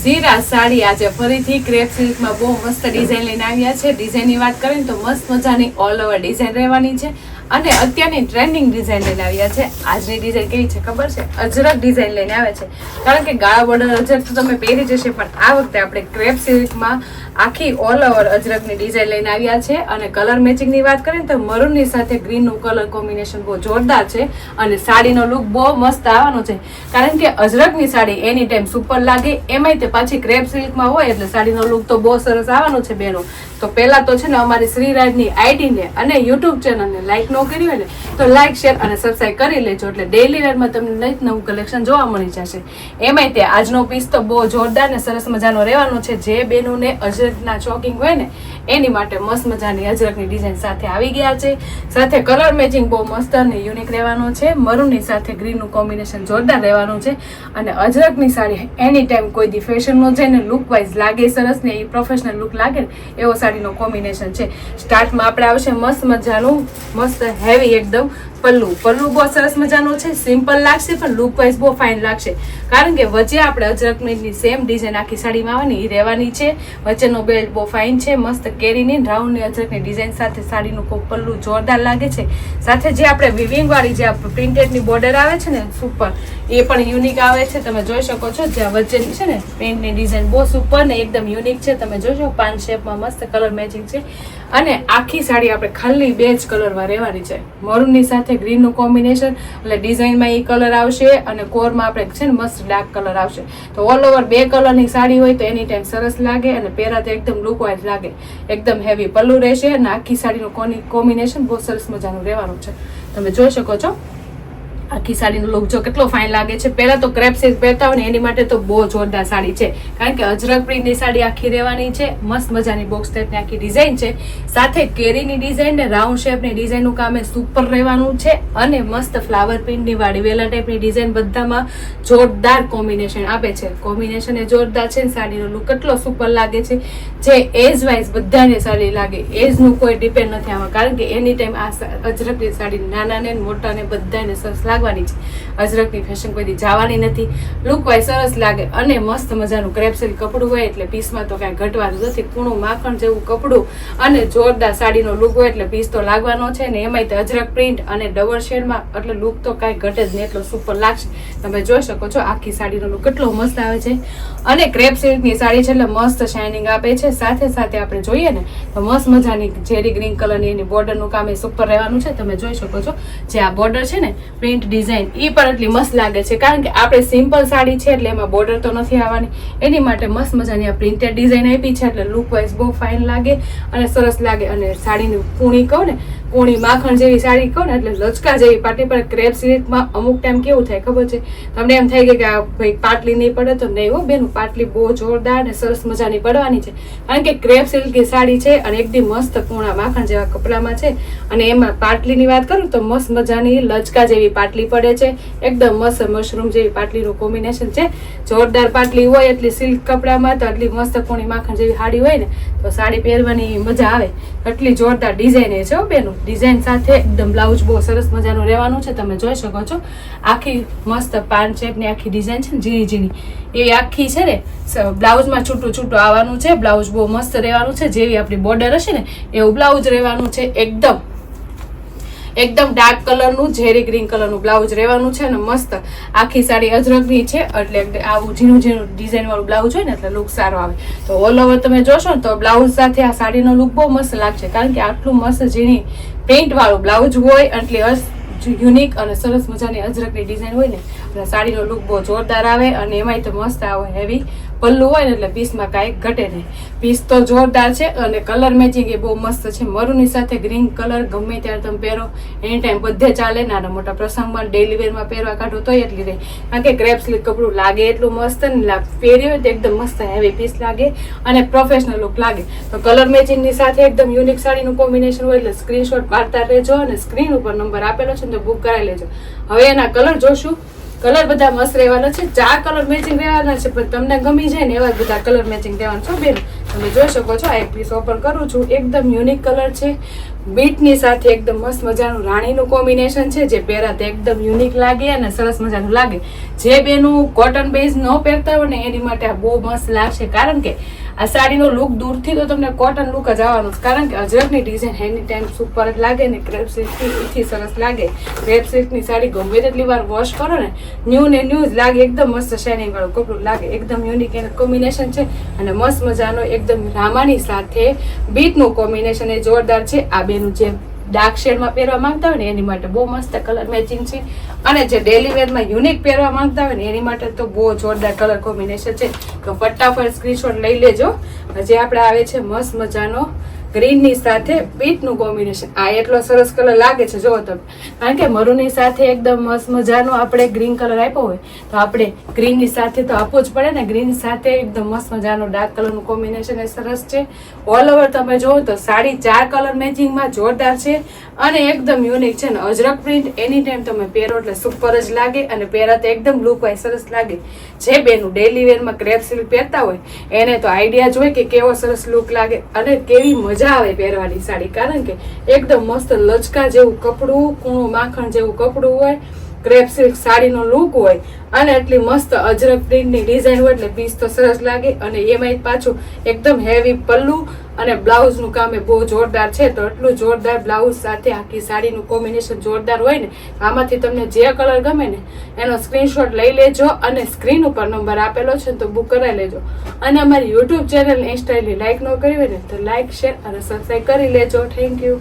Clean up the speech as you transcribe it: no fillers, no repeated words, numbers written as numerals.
ઝીરા સાડી આજે ફરીથી ક્રેપ સિલ્કમાં બહુ મસ્ત ડિઝાઇન લઈને આવ્યા છે. ડિઝાઇનની વાત કરીએ તો મસ્ત મજાની ઓલ ઓવર ડિઝાઇન રહેવાની છે અને અત્યારની ટ્રેન્ડિંગ ડિઝાઇન લઈને આવ્યા છે. આજની ડિઝાઇન કેવી છે ખબર છે? અજરક ડિઝાઇન લઈને આવે છે. કારણ કે ગાળા બોર્ડર અજરક તો તમે પહેરી જશે, પણ આ વખતે આપણે ક્રેપ સિલ્કમાં આખી ઓલ ઓવર અજરકની ડિઝાઇન લઈને આવ્યા છે. અને કલર મેચિંગની વાત કરીએ તો મરૂનની સાથે ગ્રીનનું કલર કોમ્બિનેશન બહુ જોરદાર છે અને સાડીનો લુક બહુ મસ્ત આવવાનો છે. કારણ કે અજરકની સાડી એની ટાઈમ સુપર લાગે, એમાંય તે પાછી ક્રેપ સિલ્કમાં હોય એટલે સાડીનો લુક તો બહુ સરસ આવવાનો છે બેનો. તો પહેલા તો છે ને અમારી શ્રીરાજની આઈડીને અને યુટ્યુબ ચેનલને લાઈક ન કરી હોય ને તો લાઈક, શેર અને સબસ્ક્રાઈબ કરી લેજો, એટલે ડેઈલી વેરમાં તમને નવું કલેક્શન જોવા મળી જશે. એમાંય તે આજનો પીસ તો બહુ જોરદાર ને સરસ મજાનો રહેવાનો છે. જે બેનોને અજરકના ચોકિંગ હોય ને એની માટે મસ્ત મજાની અજરકની ડિઝાઇન સાથે આવી ગયા છે. સાથે કલર મેચિંગ બહુ મસ્ત અને યુનિક રહેવાનો છે. મરૂનની સાથે ગ્રીનનું કોમ્બિનેશન જોરદાર રહેવાનું છે. અને અજરકની સાડી એની ટાઈમ કોઈ દી ફેશનનો છે ને લુક વાઇઝ લાગે સરસ ને એ પ્રોફેશનલ લુક લાગે ને એવો સાડીનો કોમ્બિનેશન છે. સ્ટાર્ટમાં આપણે આવશે મસ્ત મજાનું મસ્ત હેવી એકદમ પલ્લુ બહુ સરસ મજાનું છે. સિમ્પલ લાગશે પણ લુક વાઇઝ બહુ ફાઇન લાગશે. કારણ કે વચ્ચે આપણે અજરકની સેમ ડિઝાઇન આખી સાડીમાં આવવાની એ રહેવાની છે. વચ્ચેનો બેલ્ટ બહુ ફાઇન છે. મસ્ત કેરીની રાઉન્ડની અજરકની ડિઝાઇન સાથે સાડીનું પલ્લુ જોરદાર લાગે છે. સાથે જે આપણે વિવિંગ વાળી જે પ્રિન્ટેડની બોર્ડર આવે છે ને સુપર, એ પણ યુનિક આવે છે. તમે જોઈ શકો છો જ્યાં વચ્ચેની છે ને પ્રિન્ટની ડિઝાઇન બહુ સુપર ને એકદમ યુનિક છે. તમે જોશો પાન શેપમાં મસ્ત કલર મેચિંગ છે. અને આખી સાડી આપણે ખાલી બે જ કલરમાં રહેવાની છે. મરૂનની સાથે ગ્રીનનું કોમ્બિનેશન એટલે ડિઝાઇનમાં એ કલર આવશે અને કોરમાં આપણે છે ને મસ્ત ડાર્ક કલર આવશે. તો ઓલ ઓવર બે કલરની સાડી હોય તો એની ટાઈમ સરસ લાગે અને પહેરાતે એકદમ લુક વાઇઝ લાગે. એકદમ હેવી પલ્લુ રહેશે અને આખી સાડીનું કોમ્બિનેશન બહુ સરસ મજાનું રહેવાનું છે. તમે જોઈ શકો છો આખી સાડીનો લુક જો કેટલો ફાઇન લાગે છે. પહેલા તો ક્રેપ સિલ્ક પહેરતા હોય ને એની માટે તો બહુ જોરદાર સાડી છે. કારણ કે અજરક પ્રિન્ટની સાડી આખી રહેવાની છે. મસ્ત મજાની બોક્સ ટાઈપની આખી ડિઝાઇન છે. સાથે કેરીની ડિઝાઇન ને રાઉન્ડ શેપની ડિઝાઇનનું કામ એ સુપર રહેવાનું છે. અને મસ્ત ફ્લાવર પ્રિન્ટની વાળી વેલા ટાઈપની ડિઝાઇન બધામાં જોરદાર કોમ્બિનેશન આપે છે. કોમ્બિનેશન એ જોરદાર છે. સાડીનો લુક કેટલો સુપર લાગે છે. જે એજ વાઇઝ બધાને સાડી લાગે, એજનું કોઈ ડિપેન્ડ નથી આમાં. કારણ કે એની ટાઈમ આ અજરકની સાડી નાના ને મોટા ને બધાને સરસ લાગવાની છે. અજરકની ફેશન કોઈ દી જવાની નથી. લુક વાઇઝ સરસ લાગે અને મસ્ત મજાનું ક્રેપ સિલ્ક કપડું હોય એટલે પીસમાં તો કાંઈ ઘટવાનું નથી. કૂણું માખણ જેવું કપડું અને જોરદાર સાડીનો લુક હોય એટલે પીસ તો લાગવાનો છે ને એમાંય તો અજરક પ્રિન્ટ અને ડબલ શેડમાં એટલે લુક તો કાંઈ ઘટે જ નહીં, એટલો સુપર લાગશે. તમે જોઈ શકો છો આખી સાડીનો લુક કેટલો મસ્ત આવે છે. અને ક્રેપ સિલ્કની સાડી છે એટલે મસ્ત શાઇનિંગ આપે છે. સાથે સાથે આપણે જોઈએ ને તો મસ્ત મજાની ઝેરી ગ્રીન કલરની એની બોર્ડરનું કામ એ સુપર રહેવાનું છે. તમે જોઈ શકો છો જે આ બોર્ડર છે ને પ્રિન્ટ ડિઝાઇન એ પણ એટલી મસ્ત લાગે છે. કારણ કે આપણે સિમ્પલ સાડી છે એટલે એમાં બોર્ડર તો નથી આવવાની, એની માટે મસ્ત મજાની આ પ્રિન્ટેડ ડિઝાઇન આપી છે. એટલે લુક વાઇઝ બહુ ફાઇન લાગે અને સરસ લાગે. અને સાડીની કૂણી કહું ને, કૂણી માખણ જેવી સાડી કહું ને એટલે લચકા જેવી પાટી પર. ક્રેપ સિલ્કમાં અમુક ટાઈમ કેવું થાય ખબર છે તમને? એમ થાય કે આ ભાઈ પાટલી નહીં પડે તો નહીં હો બેનું, પાટલી બહુ જોરદાર અને સરસ મજાની પડવાની છે. કારણ કે ક્રેપ સિલ્કની સાડી છે અને એકદમ મસ્ત કૂણા માખણ જેવા કપડામાં છે. અને એમાં પાટલીની વાત કરું તો મસ્ત મજાની લચકા જેવી પાટલી પડે છે. એકદમ મસ્ત મશરૂમ જેવી પાટલીનું કોમ્બિનેશન છે. જોરદાર પાટલી હોય એટલી સિલ્ક કપડામાં તો એટલી મસ્ત કૂણી માખણ જેવી સાડી હોય ને તો સાડી પહેરવાની મજા આવે. એટલી જોરદાર ડિઝાઇન એ છે બેનું. ડિઝાઇન સાથે એકદમ બ્લાઉઝ બહુ સરસ મજાનું રહેવાનું છે. તમે જોઈ શકો છો આખી મસ્ત પાન શેપની આખી ડિઝાઇન છે ને ઝીણી ઝીણી એ આખી છે ને બ્લાઉઝમાં છૂટું છૂટું આવવાનું છે. બ્લાઉઝ બહુ મસ્ત રહેવાનું છે. જેવી આપણી બોર્ડર હશે ને એવું બ્લાઉઝ રહેવાનું છે. એકદમ ડાર્ક કલરનું ઝેરી ગ્રીન કલરનું બ્લાઉઝ રહેવાનું છે. અને મસ્ત આખી સાડી અજરકની છે એટલે આવું ઝીણું ઝીણું ડિઝાઇન વાળું બ્લાઉઝ હોય ને એટલે લુક સારો આવે. તો ઓલ ઓવર તમે જોશો ને તો બ્લાઉઝ સાથે આ સાડીનો લુક બહુ મસ્ત લાગશે. કારણ કે આટલું મસ્ત ઝીણી પ્રિન્ટ વાળું બ્લાઉઝ હોય એટલે યુનિક અને સરસ મજાની અજરકની ડિઝાઇન હોય ને એટલે સાડીનો લુક બહુ જોરદાર આવે. અને એમાંય તો મસ્ત આવે હેવી પલ્લુ હોય ને એટલે પીસમાં કાંઈ ઘટે નહીં. પીસ તો જોરદાર છે અને કલર મેચિંગ એ બહુ મસ્ત છે. મરૂનની સાથે ગ્રીન કલર ગમે ત્યારે તમે પહેરો, એની ટાઈમ બધે ચાલે. નાના મોટા પ્રસંગમાં ડેલી વેરમાં પહેરવા કાઢો તોય એટલી રહે. કારણ કે ક્રેપ સિલ્ક કપડું લાગે એટલું મસ્ત ને પહેર્યું હોય તો એકદમ મસ્ત હેવી પીસ લાગે અને પ્રોફેશનલ લુક લાગે. તો કલર મેચિંગની સાથે એકદમ યુનિક સાડીનું કોમ્બિનેશન હોય એટલે સ્ક્રીનશોટ પાડતા રહેજો અને સ્ક્રીન ઉપર નંબર આપેલો છે ને તો બુક કરાવી લેજો. હવે એના કલર જોશું. કલર બધા મસ્ત રહેવાના છે. 4 કલર મેચિંગ રહેવાના છે પણ તમને ગમી જાય ને એવા બધા કલર મેચિંગ રહેવાના છો બેન. તમે જોઈ શકો છો આ એક પીસ ઓપન કરું છું. એકદમ યુનિક કલર છે. બીટની સાથે એકદમ મસ્ત મજાનું રાણીનું કોમ્બિનેશન છે, જે પહેરાતે એકદમ યુનિક લાગે અને સરસ મજાનું લાગે. જે બેનું કોટન બેઝ ન પહેરતા હોય ને એની માટે આ બહુ મસ્ત લાગશે, કારણ કે આ સાડીનો લુક દૂરથી તો તમને કોટન લુક જ આવવાનો છે, કારણ કે અજરકની ડિઝાઇન એની ટાઈમ સુપર જ લાગે ને ક્રેપ સિલ્કથી સરસ લાગે. ક્રેપ સિલ્કની સાડી ગમે તેટલી વાર વોશ કરો ને ન્યૂ ને ન્યૂ જ લાગે, એકદમ મસ્ત શાઇનિંગ વાળું કપડું લાગે, એકદમ યુનિક એનું કોમ્બિનેશન છે અને મસ્ત મજાનો એકદમ રામાની સાથે બીટનું કોમ્બિનેશન એ જોરદાર છે. આ બેનું જે ડાર્ક શેડમાં પહેરવા માંગતા હોય ને એની માટે બહુ મસ્ત કલર મેચિંગ છે, અને જે ડેલી વેરમાં યુનિક પહેરવા માંગતા હોય ને એની માટે તો બહુ જોરદાર કલર કોમ્બિનેશન છે. તો ફટાફટ સ્ક્રીનશોટ લઈ લેજો. હજી આપણે આવે છે મસ્ત મજાનો ગ્રીનની સાથે બીટનું કોમ્બિનેશન. આ એટલો સરસ કલર લાગે છે જો તમે, કારણ કે મરૂનની સાથે એકદમ મસ્ત મજાનો આપણે ગ્રીન કલર આપ્યો હોય તો આપણે ગ્રીનની સાથે તો આપવો જ પડે ને. ગ્રીન સાથે એકદમ મસ્ત મજાનો ડાર્ક કલરનું કોમ્બિનેશન એ સરસ છે. ઓલ ઓવર તમે જોવો તો સાડી 4 કલર મેચિંગમાં જોરદાર છે અને એકદમ યુનિક છે ને. અજરક પ્રિન્ટ એની ટાઈમ તમે પહેરો એટલે સુપર જ લાગે અને પહેરાતે એકદમ લુક વાઇઝ સરસ લાગે. જે બેનું ડેલી વેરમાં ક્રેપ સિલ્ક પહેરતા હોય એને તો આઈડિયા જ હોય કે કેવો સરસ લુક લાગે અને કેવી મજા આવે પહેરવાની સાડી, કારણ કે એકદમ મસ્ત લચકા જેવું કપડું, કૂણું માખણ જેવું કપડું હોય, ક્રેપ સિલ્ક સાડીનો લુક હોય અને એટલી મસ્ત અજરક પ્રિન્ટની ડિઝાઇન હોય એટલે પીસ તો સરસ લાગે. અને એમાંય પાછું એકદમ હેવી પલ્લુ અને બ્લાઉઝનું કામ એ બહુ જોરદાર છે. તો એટલું જોરદાર બ્લાઉઝ સાથે આખી સાડીનું કોમ્બિનેશન જોરદાર હોય ને. આમાંથી તમને જે કલર ગમે ને એનો સ્ક્રીનશોટ લઈ લેજો અને સ્ક્રીન ઉપર નંબર આપેલો છે તો બુક કરાવી લેજો. અને અમારી યુટ્યુબ ચેનલ ઇન્સ્ટાની લાઈક ન કરી હોય ને તો લાઈક, શેર અને સબસ્ક્રાઈબ કરી લેજો. Thank you.